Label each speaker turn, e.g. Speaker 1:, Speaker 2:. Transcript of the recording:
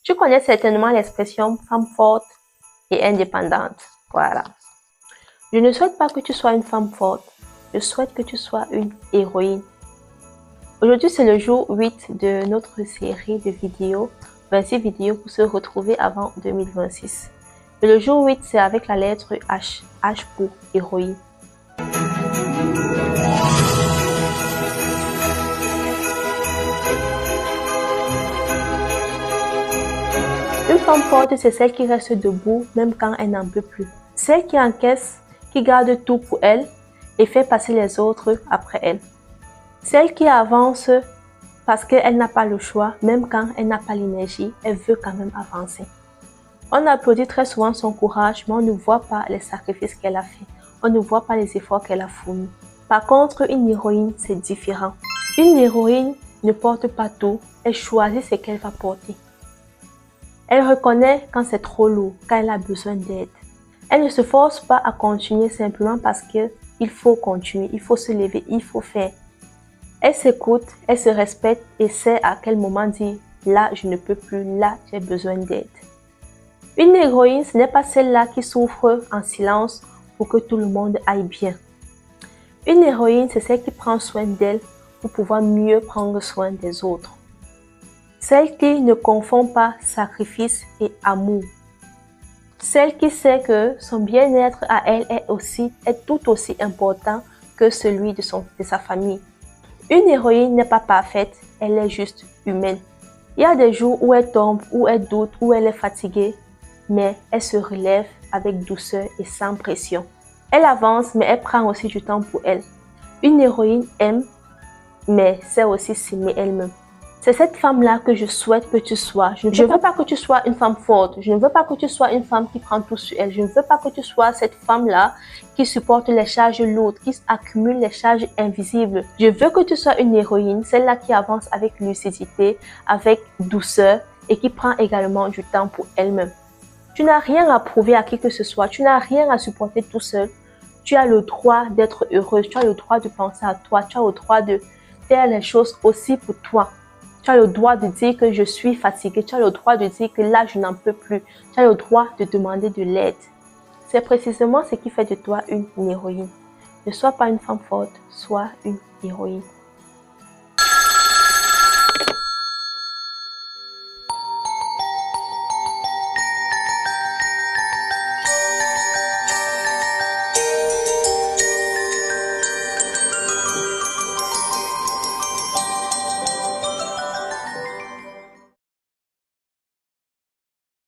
Speaker 1: Tu connais certainement l'expression femme forte et indépendante. Voilà. Je ne souhaite pas que tu sois une femme forte. Je souhaite que tu sois une héroïne. Aujourd'hui, c'est le jour 8 de notre série de vidéos, 26 vidéos pour se retrouver avant 2026. Et le jour 8, c'est avec la lettre H. H pour héroïne. Une femme forte, c'est celle qui reste debout même quand elle n'en peut plus. Celle qui encaisse, qui garde tout pour elle et fait passer les autres après elle. Celle qui avance parce qu'elle n'a pas le choix, même quand elle n'a pas l'énergie, elle veut quand même avancer. On applaudit très souvent son courage, mais on ne voit pas les sacrifices qu'elle a fait. On ne voit pas les efforts qu'elle a fournis. Par contre, une héroïne, c'est différent. Une héroïne ne porte pas tout, elle choisit ce qu'elle va porter. Elle reconnaît quand c'est trop lourd, quand elle a besoin d'aide. Elle ne se force pas à continuer simplement parce qu'il faut continuer, il faut se lever, il faut faire. Elle s'écoute, elle se respecte et sait à quel moment dire « là, je ne peux plus, là, j'ai besoin d'aide ». Une héroïne, ce n'est pas celle-là qui souffre en silence pour que tout le monde aille bien. Une héroïne, c'est celle qui prend soin d'elle pour pouvoir mieux prendre soin des autres. Celle qui ne confond pas sacrifice et amour. Celle qui sait que son bien-être à elle est tout aussi important que celui de sa famille. Une héroïne n'est pas parfaite, elle est juste humaine. Il y a des jours où elle tombe, où elle doute, où elle est fatiguée, mais elle se relève avec douceur et sans pression. Elle avance, mais elle prend aussi du temps pour elle. Une héroïne aime, mais sait aussi s'aimer elle-même. C'est cette femme-là que je souhaite que tu sois. Je ne veux pas que tu sois une femme forte. Je ne veux pas que tu sois une femme qui prend tout sur elle. Je ne veux pas que tu sois cette femme-là qui supporte les charges lourdes, qui accumule les charges invisibles. Je veux que tu sois une héroïne, celle-là qui avance avec lucidité, avec douceur et qui prend également du temps pour elle-même. Tu n'as rien à prouver à qui que ce soit. Tu n'as rien à supporter tout seul. Tu as le droit d'être heureuse. Tu as le droit de penser à toi. Tu as le droit de faire les choses aussi pour toi. Tu as le droit de dire que je suis fatiguée. Tu as le droit de dire que là, je n'en peux plus. Tu as le droit de demander de l'aide. C'est précisément ce qui fait de toi une héroïne. Ne sois pas une femme forte, sois une héroïne.